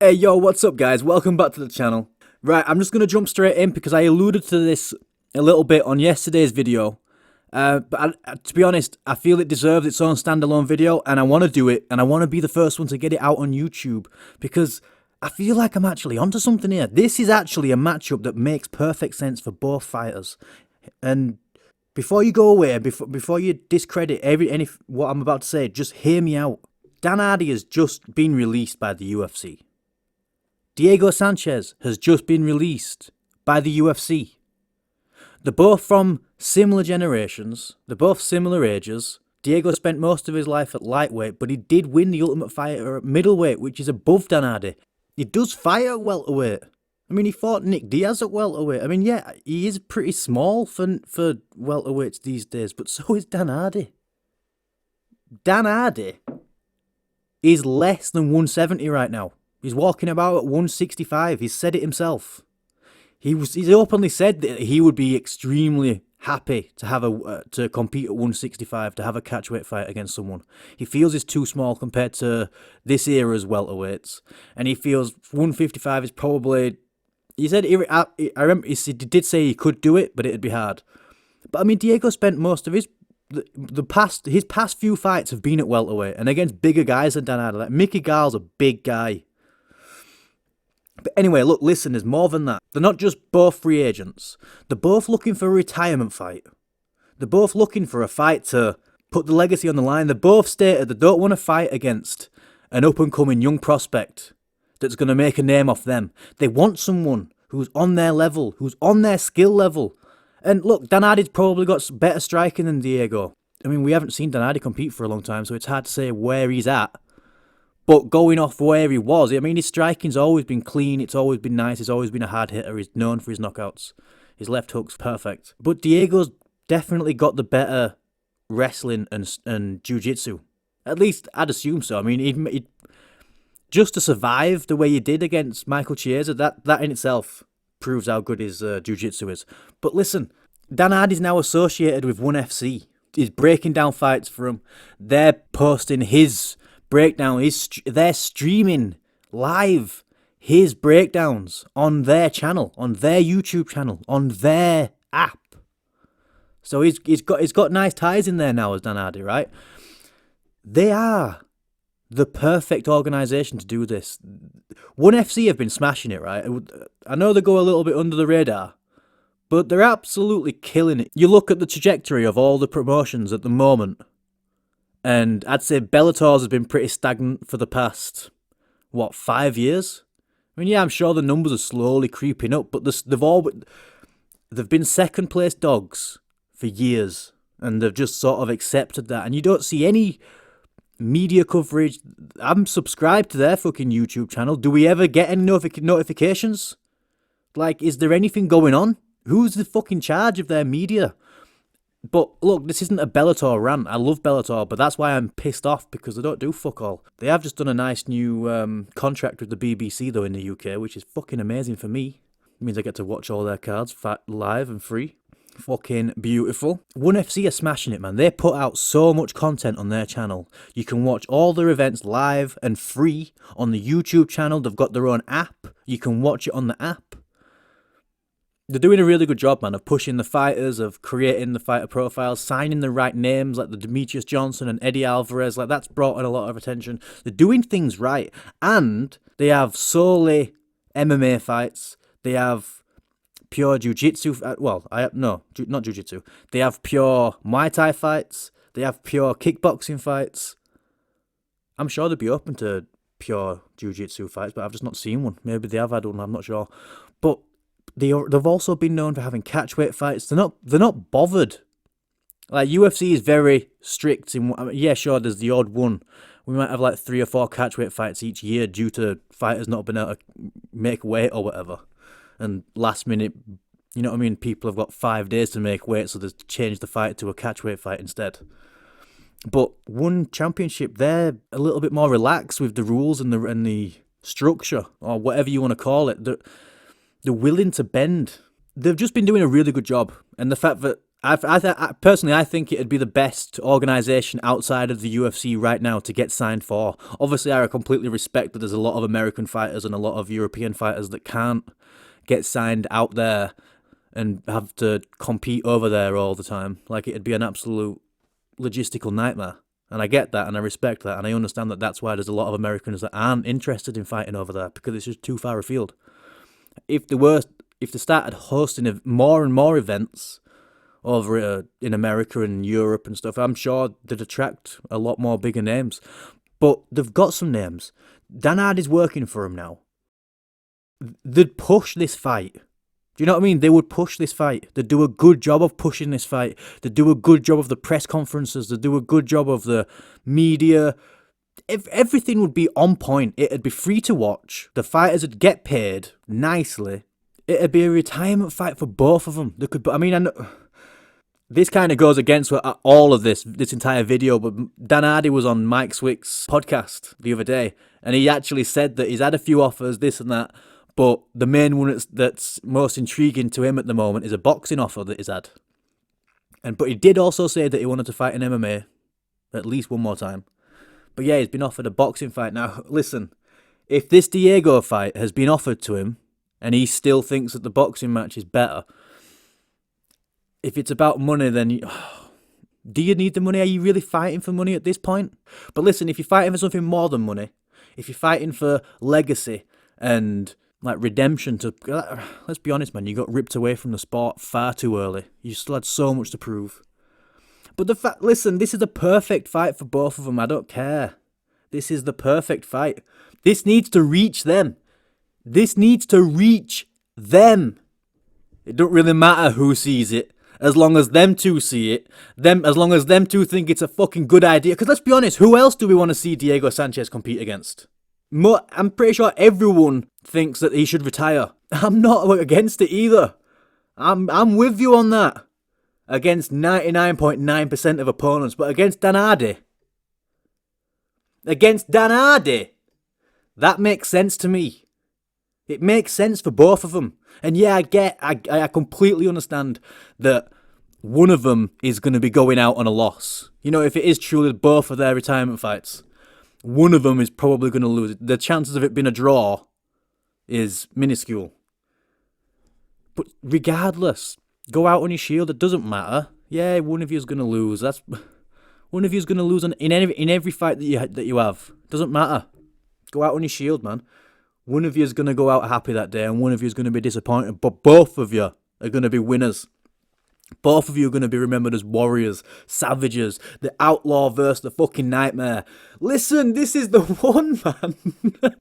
Hey yo, what's up guys? Welcome back to the channel. Right, I'm just going to jump straight in because I alluded to this a little bit on yesterday's video. To be honest, I feel it deserves its own standalone video and I want to do it and I want to be the first one to get it out on YouTube because I feel like I'm actually onto something here. This is actually a matchup that makes perfect sense for both fighters. And before you go away, before you discredit any what I'm about to say, just hear me out. Dan Hardy has just been released by the UFC. Diego Sanchez has just been released by the UFC. They're both from similar generations. They're both similar ages. Diego spent most of his life at lightweight, but he did win the Ultimate Fighter at middleweight, which is above Dan Hardy. He does fight at welterweight. I mean, he fought Nick Diaz at welterweight. I mean, yeah, he is pretty small for welterweights these days, but so is Dan Hardy. Dan Hardy is less than 170 right now. He's walking about at 165. He's said it himself. He's openly said that he would be extremely happy to have to compete at 165, to have a catchweight fight against someone. He feels it's too small compared to this era's welterweights, and he feels 155 is probably. He said I remember he did say he could do it, but it'd be hard. But I mean, Diego spent most of his past few fights have been at welterweight and against bigger guys than Dan Hardy. Like Mickey Gall's a big guy. But anyway, look, listen, there's more than that. They're not just both free agents. They're both looking for a retirement fight. They're both looking for a fight to put the legacy on the line. They both stated they don't want to fight against an up-and-coming young prospect that's going to make a name off them. They want someone who's on their level, who's on their skill level. And look, Dan Hardy's probably got better striking than Diego. I mean, we haven't seen Dan Hardy compete for a long time, so it's hard to say where he's at. But going off where he was, I mean, his striking's always been clean, it's always been nice, he's always been a hard hitter, he's known for his knockouts. His left hook's perfect. But Diego's definitely got the better wrestling and jiu-jitsu. At least, I'd assume so. I mean, he'd just to survive the way he did against Michael Chiesa, that in itself proves how good his jiu-jitsu is. But listen, Dan Hardy's now associated with ONE FC. He's breaking down fights for him. They're posting his breakdown. They're streaming live his breakdowns on their channel, on their YouTube channel, on their app. So he's got nice ties in there now as Dan Hardy, right? They are the perfect organisation to do this. ONE FC have been smashing it, right? I know they go a little bit under the radar, but they're absolutely killing it. You look at the trajectory of all the promotions at the moment, and I'd say Bellator's has been pretty stagnant for the past, 5 years? I mean, yeah, I'm sure the numbers are slowly creeping up, but they've been second place dogs for years, and they've just sort of accepted that. And you don't see any media coverage. I'm subscribed to their fucking YouTube channel. Do we ever get any notifications? Like, is there anything going on? Who's the fucking charge of their media? But look, this isn't a Bellator rant. I love Bellator, but that's why I'm pissed off, because they don't do fuck all. They have just done a nice new contract with the BBC, though, in the UK, which is fucking amazing for me. It means I get to watch all their cards live and free. Fucking beautiful. ONE FC are smashing it, man. They put out so much content on their channel. You can watch all their events live and free on the YouTube channel. They've got their own app. You can watch it on the app. They're doing a really good job, man, of pushing the fighters, of creating the fighter profiles, signing the right names like the Demetrius Johnson and Eddie Alvarez. Like, that's brought in a lot of attention. They're doing things right. And they have solely MMA fights. They have pure jiu-jitsu. Not jiu-jitsu. They have pure Muay Thai fights. They have pure kickboxing fights. I'm sure they'd be open to pure jiu-jitsu fights, but I've just not seen one. Maybe they have had one, I'm not sure. But they've also been known for having catchweight fights. They're not bothered. Like, UFC is very strict. Yeah, sure, there's the odd one. We might have like 3 or 4 catchweight fights each year due to fighters not being able to make weight or whatever. And last minute, you know what I mean? People have got 5 days to make weight, so they've changed the fight to a catchweight fight instead. But ONE Championship, they're a little bit more relaxed with the rules and the structure, or whatever you want to call it. They're willing to bend. They've just been doing a really good job. And the fact that Personally, I think it'd be the best organization outside of the UFC right now to get signed for. Obviously, I completely respect that there's a lot of American fighters and a lot of European fighters that can't get signed out there and have to compete over there all the time. Like, it'd be an absolute logistical nightmare. And I get that, and I respect that, and I understand that that's why there's a lot of Americans that aren't interested in fighting over there, because it's just too far afield. If they started hosting more and more events over in America and Europe and stuff, I'm sure they'd attract a lot more bigger names. But they've got some names. Dan Hardy's working for them now. They'd push this fight. Do you know what I mean? They would push this fight. They'd do a good job of pushing this fight. They'd do a good job of the press conferences. They'd do a good job of the media. Everything would be on point. It'd be free to watch. The fighters would get paid nicely. It'd be a retirement fight for both of them. This kind of goes against all of this entire video, but Dan Hardy was on Mike Swick's podcast the other day, and he actually said that he's had a few offers, this and that, but the main one that's most intriguing to him at the moment is a boxing offer that he's had. But he did also say that he wanted to fight in MMA at least one more time. But yeah, he's been offered a boxing fight. Now, listen, if this Diego fight has been offered to him, and he still thinks that the boxing match is better, if it's about money, then do you need the money? Are you really fighting for money at this point? But listen, if you're fighting for something more than money, if you're fighting for legacy and like redemption, let's be honest, man, you got ripped away from the sport far too early. You still had so much to prove. But listen, this is the perfect fight for both of them. I don't care. This is the perfect fight. This needs to reach them. This needs to reach them. It don't really matter who sees it, as long as them two see it. As long as them two think it's a fucking good idea. Because let's be honest, who else do we want to see Diego Sanchez compete against? I'm pretty sure everyone thinks that he should retire. I'm not against it either. I'm with you on that. Against 99.9% of opponents, but against Dan Hardy. That makes sense to me. It makes sense for both of them. And yeah, I completely understand that one of them is going to be going out on a loss. You know, if it is truly both of their retirement fights, one of them is probably going to lose. The chances of it being a draw is minuscule. But regardless, go out on your shield. It doesn't matter. Yeah, one of you is going to lose. One of you is going to lose in every fight that you have. Doesn't matter. Go out on your shield, man. One of you is going to go out happy that day, and one of you is going to be disappointed. But both of you are going to be winners. Both of you are going to be remembered as warriors, savages, the outlaw versus the fucking nightmare. Listen, this is the one, man.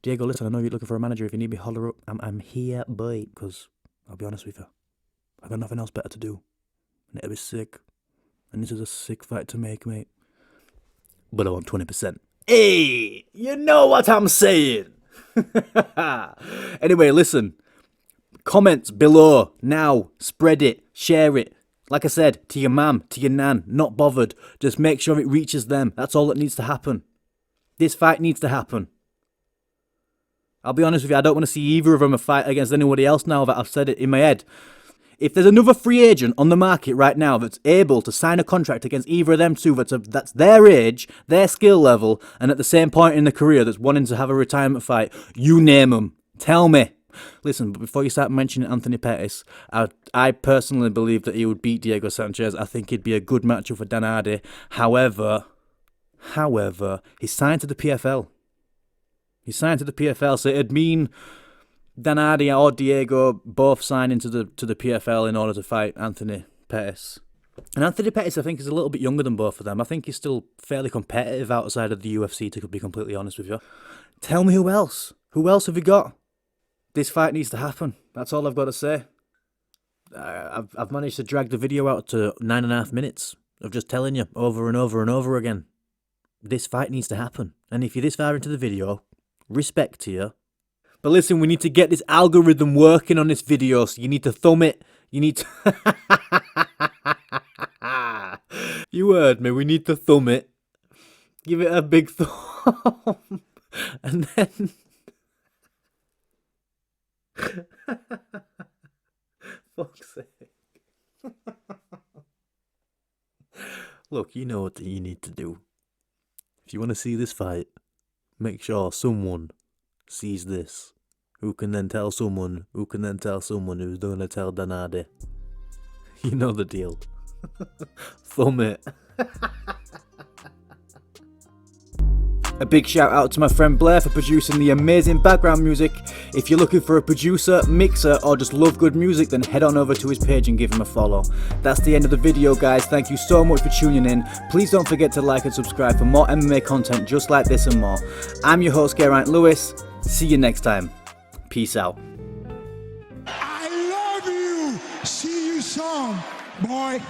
Diego, listen, I know you're looking for a manager. If you need me, holler up. I'm here, boy, because I'll be honest with you. I've got nothing else better to do. And it'll be sick. And this is a sick fight to make, mate. But I want 20%. Hey, you know what I'm saying. Anyway, listen. Comments below now. Spread it. Share it. Like I said, to your mum, to your nan. Not bothered. Just make sure it reaches them. That's all that needs to happen. This fight needs to happen. I'll be honest with you, I don't want to see either of them a fight against anybody else now that I've said it in my head. If there's another free agent on the market right now that's able to sign a contract against either of them two that's their age, their skill level, and at the same point in their career that's wanting to have a retirement fight, you name them. Tell me. Listen, but before you start mentioning Anthony Pettis, I personally believe that he would beat Diego Sanchez. I think he'd be a good matchup for Dan Hardy. However, he's signed to the PFL. So it'd mean Dan Hardy or Diego both signing to the PFL in order to fight Anthony Pettis. And Anthony Pettis, I think, is a little bit younger than both of them. I think he's still fairly competitive outside of the UFC, to be completely honest with you. Tell me who else. Who else have you got? This fight needs to happen. That's all I've got to say. I've managed to drag the video out to 9.5 minutes of just telling you over and over and over again. This fight needs to happen. And if you're this far into the video, respect to you. But listen, we need to get this algorithm working on this video, so you need to thumb it. You need to... You heard me, we need to thumb it. Give it a big thumb. And then... Fuck's sake. Look, you know what you need to do. If you want to see this fight, make sure someone sees this. Who can then tell someone, who can then tell someone who's going to tell Danade. You know the deal. Thumb it. A big shout out to my friend Blair for producing the amazing background music. If you're looking for a producer, mixer, or just love good music, then head on over to his page and give him a follow. That's the end of the video, guys. Thank you so much for tuning in. Please don't forget to like and subscribe for more MMA content just like this and more. I'm your host, Geraint Lewis. See you next time. Peace out. I love you. See you soon, boy.